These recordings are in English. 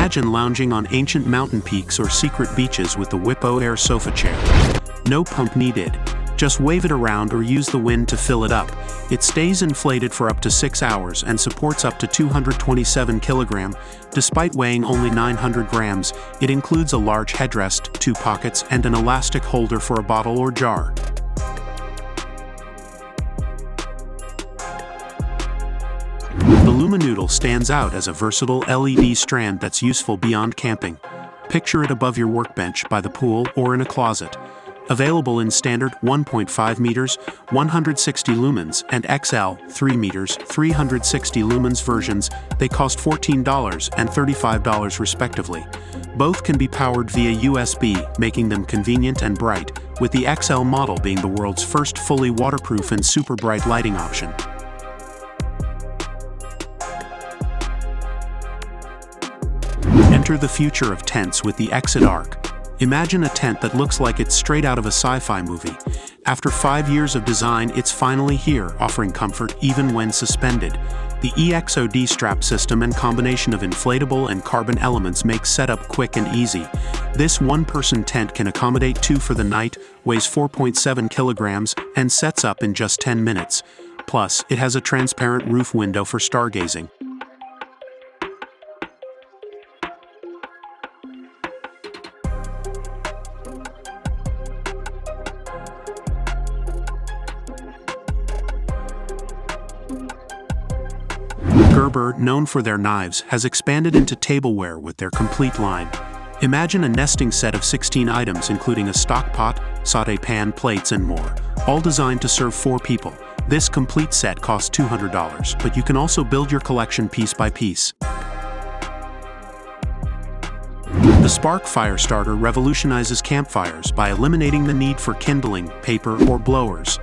Imagine lounging on ancient mountain peaks or secret beaches with the Wekapo Air Sofa Chair. No pump needed. Just wave it around or use the wind to fill it up. It stays inflated for up to 6 hours and supports up to 227 kilograms. Despite weighing only 900 grams, it includes a large headrest, 2 pockets, and an elastic holder for a bottle or jar. The Luminoodle stands out as a versatile LED strand that's useful beyond camping. Picture it above your workbench, by the pool, or in a closet. Available in standard 1.5 meters, 160 lumens, and XL 3 meters, 360 lumens versions, they cost $14 and $35 respectively. Both can be powered via USB, making them convenient and bright, with the XL model being the world's first fully waterproof and super bright lighting option. Enter the future of tents with the EXOD Arc. Imagine a tent that looks like it's straight out of a sci-fi movie. After 5 years of design, it's finally here, offering comfort even when suspended. The EXOD strap system and combination of inflatable and carbon elements makes setup quick and easy. This one-person tent can accommodate 2 for the night, weighs 4.7 kilograms, and sets up in just 10 minutes. Plus, it has a transparent roof window for stargazing. Gerber, known for their knives, has expanded into tableware with their ComplEAT line. Imagine a nesting set of 16 items including a stock pot, sauté pan, plates, and more, all designed to serve 4 people. This complete set costs $200, but you can also build your collection piece by piece. The Spark Firestarter revolutionizes campfires by eliminating the need for kindling, paper, or blowers.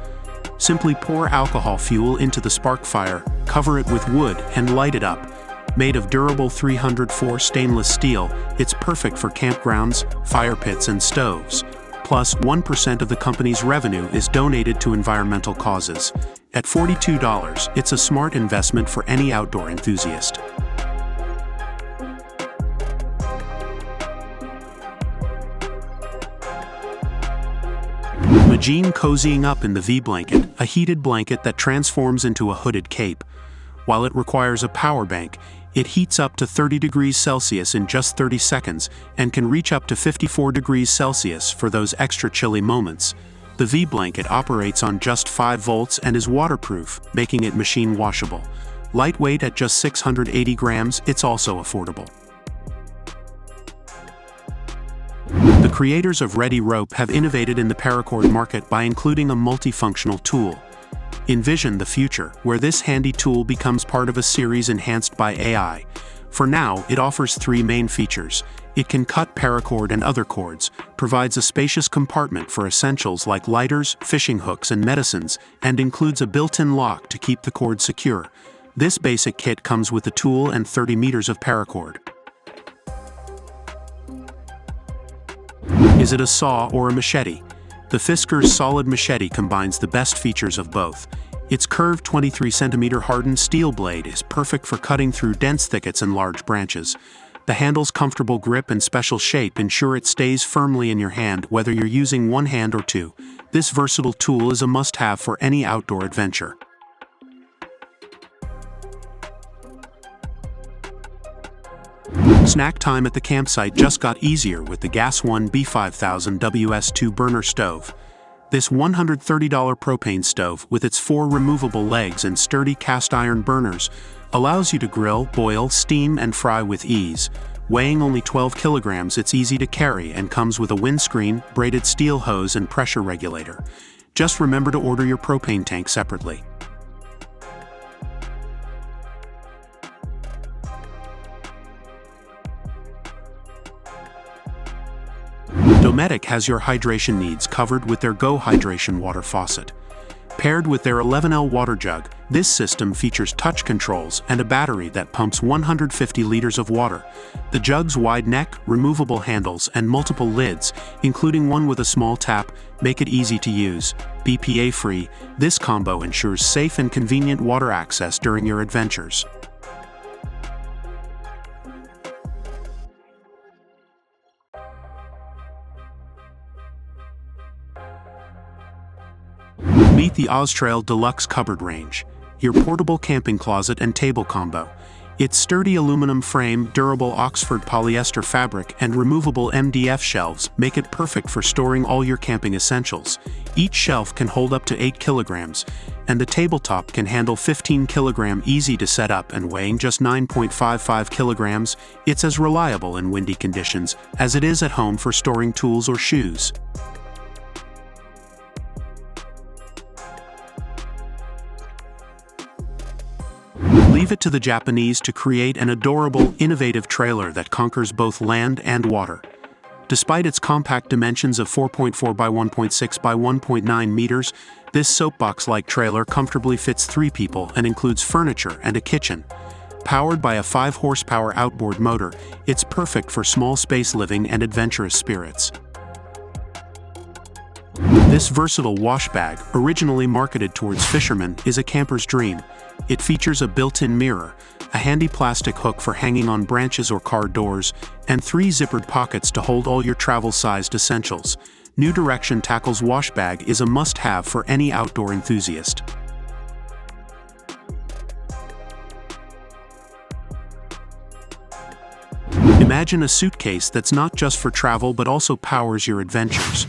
Simply pour alcohol fuel into the spark fire, cover it with wood, and light it up. Made of durable 304 stainless steel, it's perfect for campgrounds, fire pits, and stoves. Plus, 1% of the company's revenue is donated to environmental causes. At $42, it's a smart investment for any outdoor enthusiast. Imagine cozying up in the VBlanket, a heated blanket that transforms into a hooded cape. While it requires a power bank, it heats up to 30 degrees Celsius in just 30 seconds and can reach up to 54 degrees Celsius for those extra chilly moments. The VBlanket operates on just 5 volts and is waterproof, making it machine washable. Lightweight at just 680 grams, it's also affordable. The creators of Ready Rope have innovated in the paracord market by including a multifunctional tool. Envision the future, where this handy tool becomes part of a series enhanced by AI. For now, it offers 3 main features. It can cut paracord and other cords, provides a spacious compartment for essentials like lighters, fishing hooks, and medicines, and includes a built-in lock to keep the cord secure. This basic kit comes with a tool and 30 meters of paracord. Is it a saw or a machete? The Fiskars solid machete combines the best features of both. Its curved 23cm hardened steel blade is perfect for cutting through dense thickets and large branches. The handle's comfortable grip and special shape ensure it stays firmly in your hand whether you're using one hand or 2. This versatile tool is a must-have for any outdoor adventure. Snack time at the campsite just got easier with the Gas One B5000 WS2 burner stove. This $130 propane stove, with its 4 removable legs and sturdy cast iron burners, allows you to grill, boil, steam, and fry with ease. Weighing only 12 kilograms, it's easy to carry and comes with a windscreen, braided steel hose, and pressure regulator. Just remember to order your propane tank separately. Dometic has your hydration needs covered with their Go Hydration water faucet. Paired with their 11L water jug, this system features touch controls and a battery that pumps 150 liters of water. The jug's wide neck, removable handles, and multiple lids, including one with a small tap, make it easy to use. BPA-free, this combo ensures safe and convenient water access during your adventures. Meet the OZtrail Deluxe Cupboard Range, your portable camping closet and table combo. Its sturdy aluminum frame, durable Oxford polyester fabric, and removable MDF shelves make it perfect for storing all your camping essentials. Each shelf can hold up to 8 kilograms, and the tabletop can handle 15 kilogram, easy to set up and weighing just 9.55 kilograms. It's as reliable in windy conditions as it is at home for storing tools or shoes. Leave it to the Japanese to create an adorable, innovative trailer that conquers both land and water. Despite its compact dimensions of 4.4 by 1.6 by 1.9 meters, this soapbox-like trailer comfortably fits 3 people and includes furniture and a kitchen. Powered by a 5-horsepower outboard motor, it's perfect for small space living and adventurous spirits. This versatile wash bag, originally marketed towards fishermen, is a camper's dream. It features a built-in mirror, a handy plastic hook for hanging on branches or car doors, and 3 zippered pockets to hold all your travel-sized essentials. New Direction Tackle's wash bag is a must-have for any outdoor enthusiast. Imagine a suitcase that's not just for travel but also powers your adventures.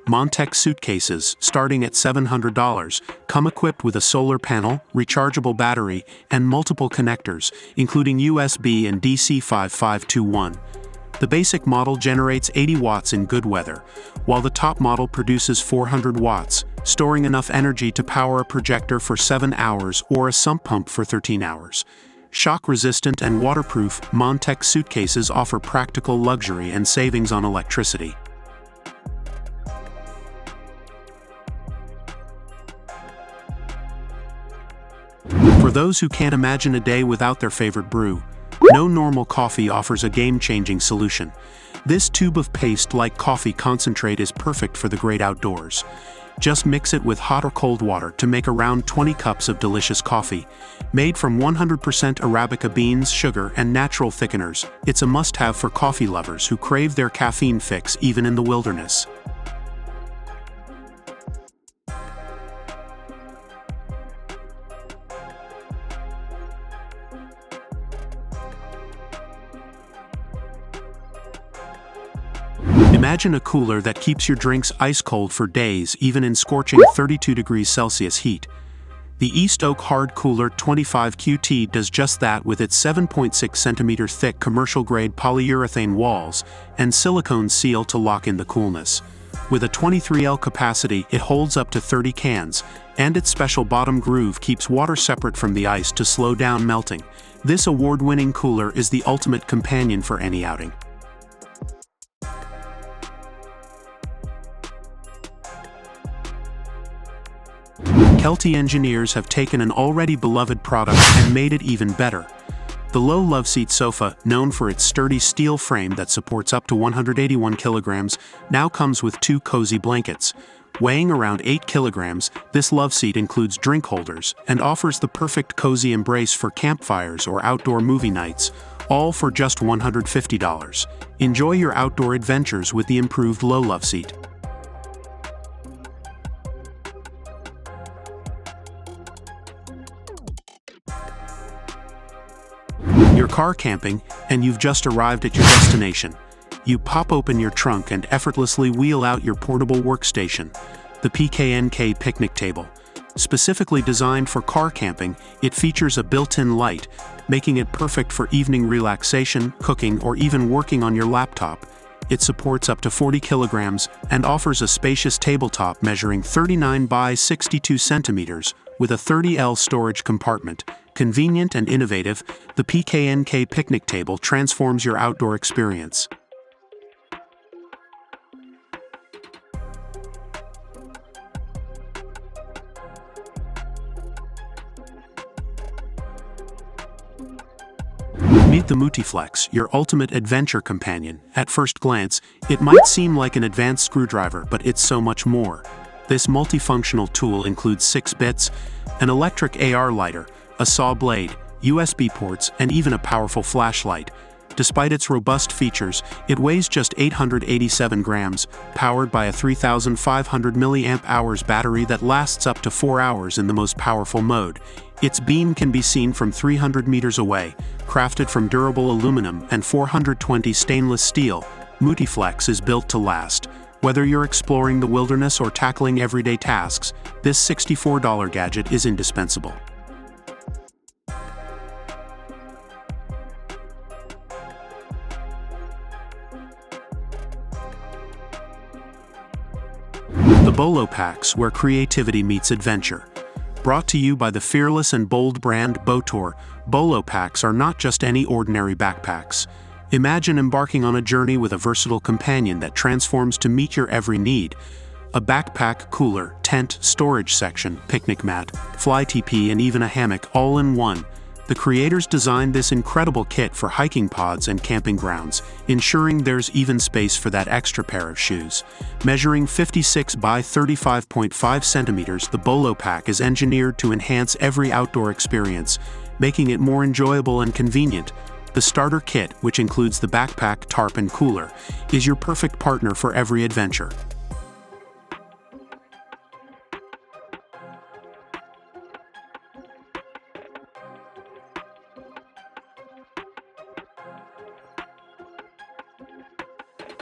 MONTEK suitcases, starting at $700, come equipped with a solar panel, rechargeable battery, and multiple connectors, including USB and DC 5521. The basic model generates 80 watts in good weather, while the top model produces 400 watts, storing enough energy to power a projector for 7 hours or a sump pump for 13 hours. Shock-resistant and waterproof, MONTEK suitcases offer practical luxury and savings on electricity. For those who can't imagine a day without their favorite brew, No Normal Coffee offers a game-changing solution. This tube of paste-like coffee concentrate is perfect for the great outdoors. Just mix it with hot or cold water to make around 20 cups of delicious coffee. Made from 100% Arabica beans, sugar, and natural thickeners, it's a must-have for coffee lovers who crave their caffeine fix even in the wilderness. Imagine a cooler that keeps your drinks ice cold for days, even in scorching 32 degrees Celsius heat. The East Oak Hard Cooler 25 QT does just that with its 7.6 centimeter thick commercial-grade polyurethane walls and silicone seal to lock in the coolness. With a 23L capacity, it holds up to 30 cans, and its special bottom groove keeps water separate from the ice to slow down melting. This award-winning cooler is the ultimate companion for any outing. Kelty engineers have taken an already beloved product and made it even better. The low Loveseat sofa, known for its sturdy steel frame that supports up to 181 kilograms, now comes with 2 cozy blankets. Weighing around 8 kilograms, this Loveseat includes drink holders and offers the perfect cozy embrace for campfires or outdoor movie nights, all for just $150. Enjoy your outdoor adventures with the improved low Loveseat. You're car camping, and you've just arrived at your destination. You pop open your trunk and effortlessly wheel out your portable workstation, the PKNK picnic table. Specifically designed for car camping, it features a built-in light, making it perfect for evening relaxation, cooking, or even working on your laptop. It supports up to 40 kilograms and offers a spacious tabletop measuring 39 by 62 centimeters with a 30L storage compartment. Convenient and innovative, the PKNK picnic table transforms your outdoor experience. Meet the MutiFlex, your ultimate adventure companion. At first glance, it might seem like an advanced screwdriver, but it's so much more. This multifunctional tool includes 6 bits, an electric AR lighter, a saw blade, USB ports, and even a powerful flashlight. Despite its robust features, it weighs just 887 grams, powered by a 3,500 mAh battery that lasts up to 4 hours in the most powerful mode. Its beam can be seen from 300 meters away. Crafted from durable aluminum and 420 stainless steel, MutiFlex is built to last. Whether you're exploring the wilderness or tackling everyday tasks, this $64 gadget is indispensable. The Bolo packs, where creativity meets adventure. Brought to you by the fearless and bold brand BOLOTOR, Bolo packs are not just any ordinary backpacks. Imagine embarking on a journey with a versatile companion that transforms to meet your every need. A backpack, cooler, tent, storage section, picnic mat, fly teepee, and even a hammock all in one. The creators designed this incredible kit for hiking pods and camping grounds, ensuring there's even space for that extra pair of shoes. Measuring 56 by 35.5 centimeters, the Bolo pack is engineered to enhance every outdoor experience, making it more enjoyable and convenient. The starter kit, which includes the backpack, tarp, and cooler, is your perfect partner for every adventure.